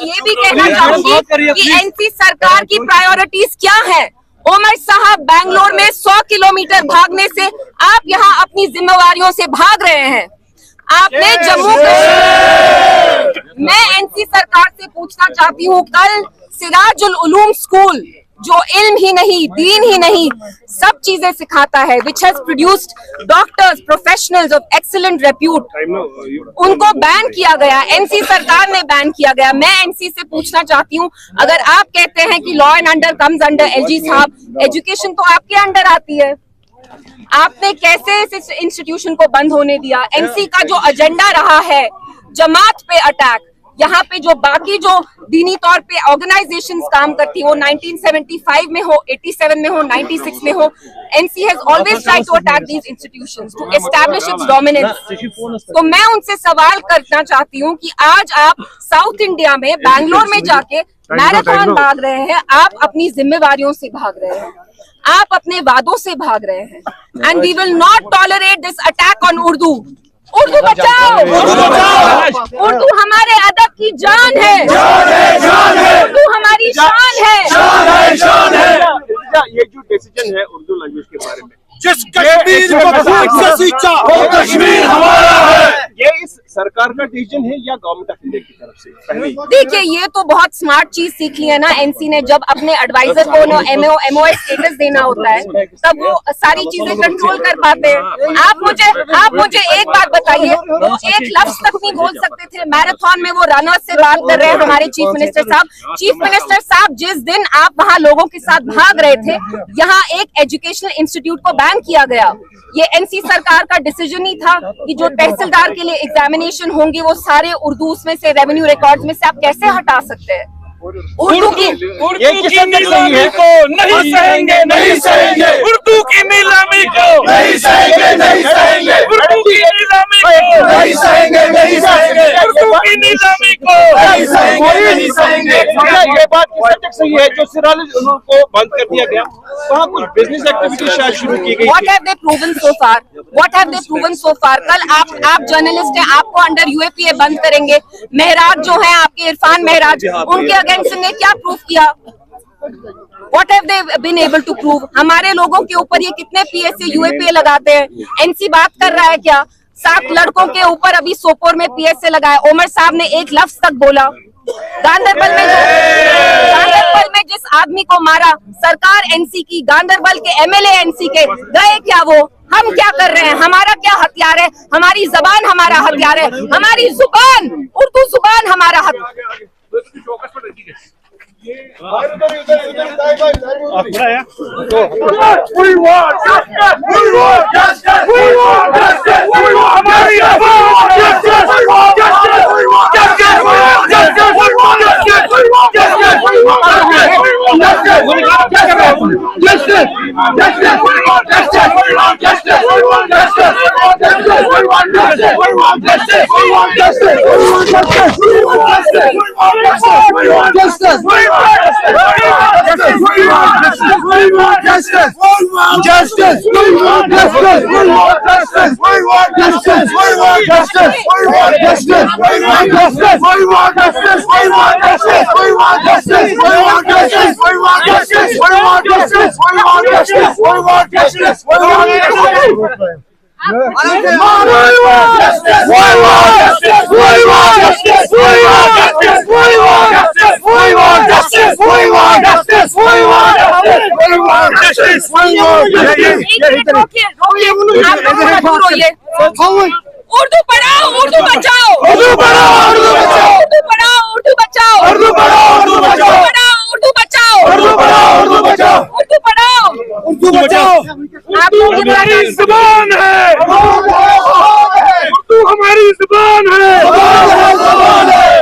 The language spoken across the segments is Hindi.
ये भी कहना चाहूंगी कि एनसी सरकार की प्रायोरिटीज क्या है। उमर साहब बैंगलोर में 100 किलोमीटर भागने से आप यहाँ अपनी जिम्मेवारियों से भाग रहे हैं। आपने जम्मू कश्मीर, मैं एनसी सरकार से पूछना चाहती हूँ, कल सिराजुल उलूम स्कूल जो इल्म ही नहीं, दीन ही नहीं, सब चीजें सिखाता है, which has produced doctors, professionals of excellent repute, उनको बैन किया गया, एनसी सरकार ने बैन किया गया। मैं एनसी से पूछना चाहती हूँ, अगर आप कहते हैं कि law and order comes under LG साहब, एजुकेशन तो आपके अंडर आती है, आपने कैसे इस इंस्टीट्यूशन को बंद होने दिया? एनसी का जो एजेंडा रहा है जमात पे अटैक, यहाँ पे जो बाकी जो दीनी तौर पे ऑर्गेनाइजेशंस काम करती हो, 1975 में हो, 87 में हो, 96 में हो, NC has always tried to attack these institutions to establish its dominance. तो मैं उनसे सवाल करना चाहती हूँ कि आज आप साउथ इंडिया में बैंगलोर में जाके मैराथन भाग रहे हैं, आप अपनी जिम्मेवारियों से भाग रहे हैं, आप अपने वादों से भाग रहे हैं, and we will not tolerate this attack on Urdu. Urdu बचाओ, उर्दू हमारे अदब की जान है, उर्दू हमारी शान है। ये जो डिसीजन है उर्दू लैंग्वेज के बारे में, जिस कश्मीर को खुद से सींचा वो कश्मीर हमारा है, ये इस सरकार का डिसीजन है या गवर्नमेंट ऑफ इंडिया की तरफ से? देखिए, ये तो बहुत स्मार्ट चीज सीख ली है ना एनसी ने, जब अपने एडवाइजर को एमओ स्टेटस देना होता है तब वो सारी चीजें कंट्रोल कर पाते हैं। आप मुझे एक बात बताइए, वो एक लफ्ज तक नहीं बोल सकते थे मैराथन में, वो रनर्स से बात कर रहे हैं हमारे चीफ मिनिस्टर साहब। चीफ मिनिस्टर साहब, जिस दिन आप वहाँ लोगों के साथ भाग रहे थे, यहाँ एक एजुकेशनल इंस्टीट्यूट को बैन किया गया। ये एनसी सरकार का डिसीजन ही था कि जो तहसीलदार के लिए एग्जामिनेशन होंगे वो सारे उर्दू उसमें से, रेवेन्यू रिकॉर्ड्स में से आप कैसे हटा सकते हैं? उर्दू की नीलामी को नहीं सहेंगे, नहीं सहेंगे, उर्दू की नीलामी को नहीं सहेंगे, नहीं सहेंगे, उर्दू की नीलामी को नहीं सहेंगे, नहीं सहेंगे, उर्दू की नीलामी को नहीं सहेंगे, नहीं सहेंगे। ये बात किस तक सही है जो सिराजुल उलूम को बंद कर दिया गया, वहाँ कुछ बिजनेस एक्टिविटी शायद शुरू की गई? What have they proven so far? What have they proven so far? कल आप जर्नलिस्ट हैं, आपको अंडर यूएपीए बंद करेंगे। महराज जो है आपके, इरफान महराज, उनके अगेंस्ट ने क्या प्रूफ किया? What have they been able to prove? हमारे लोगों के ऊपर ये कितने पीएसए यूएपीए लगाते हैं? एनसी बात कर रहा है क्या? 7 लड़कों के ऊपर अभी सोपोर में पीएसए लगाया। उमर साहब ने एक लफ्ज तक बोला। गांधरबल में जिस आदमी को मारा, सरकार एनसी की, गांधरबल के एमएलए एनसी के, गए क्या वो? हम क्या कर रहे हैं? हमारा क्या हथियार है? हमारी जबान हमारा हथियार है, हमारी जुबान, उर्दू जुबान हमारा हथियार। उर्दू पढ़ाओ, उर्दू बचाओ, उर्दू पढ़ाओ, उर्दू बचाओ, उर्दू पढ़ाओ, उर्दू बचाओ, उर्दू पढ़ाओ, उर्दू बचाओ, उर्दू बचाओ, उर्दू पढ़ाओ, उर्दू बचाओ, उर्दू पढ़ाओ, उर्दू बचाओ। आप लोग हमारी जुबान है, उर्दू हमारी जुबान है,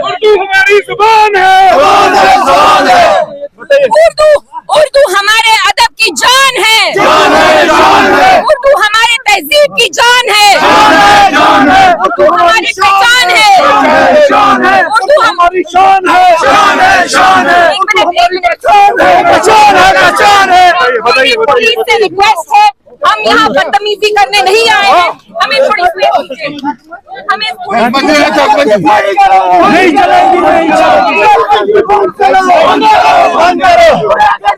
उर्दू हमारी जुबान है, उर्दू हमारे अदब की जान है, उर्दू हमारे तहजीब की जान है, उर्दू हमारी पहचान है, उर्दू हमारी शान है, पुलिस से रिक्वेस्ट है, हम यहाँ बदतमीजी करने नहीं आए हैं, हमें थोड़ी हमें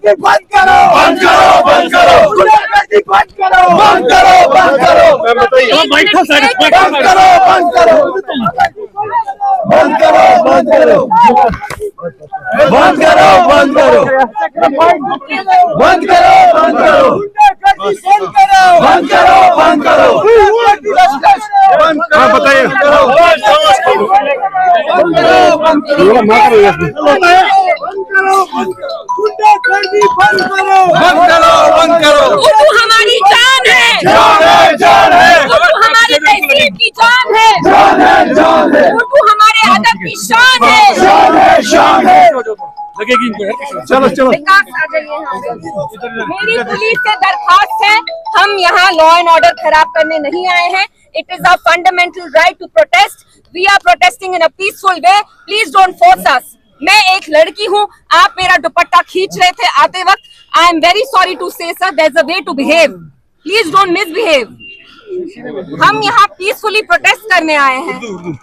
गुंडागर्दी बंद करो, बंद करो, बंद करो, गुंडागर्दी बंद करो, बंद करो, बंद करो, बंद करो, बंद करो, बंद करो, बंद करो, बंद करो, बंद करो, बंद करो, बंद करो, बंद करो, बंद करो, बंद करो, बताइए उर्दू हमारी जान है, जान है, उर्दू हमारी तहजीब की जान है, उर्दू हमारे अदब की शान है। शान है। चलो चलो विकास आ जाइए यहाँ पे। मेरी पुलिस से दरखास्त है, हम यहाँ लॉ एंड ऑर्डर खराब करने नहीं आए हैं। It is a fundamental right to protest. We are protesting in a peaceful way. Please don't force us. मैं एक लड़की हूँ, आप मेरा दुपट्टा खींच रहे थे आते वक्त। I am very sorry to say sir, there is a way to behave. Please don't misbehave. हम यहाँ पीसफुली प्रोटेस्ट करने आए हैं।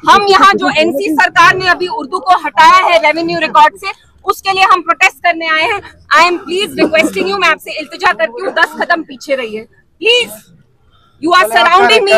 हम यहाँ जो एनसी सरकार ने अभी उर्दू को हटाया है रेवेन्यू रिकॉर्ड से, उसके लिए हम प्रोटेस्ट करने आए हैं। I am please requesting you, मैं आपसे इल्तिजा करती हूँ, 10 कदम पीछे रहिए please. You are surrounding me.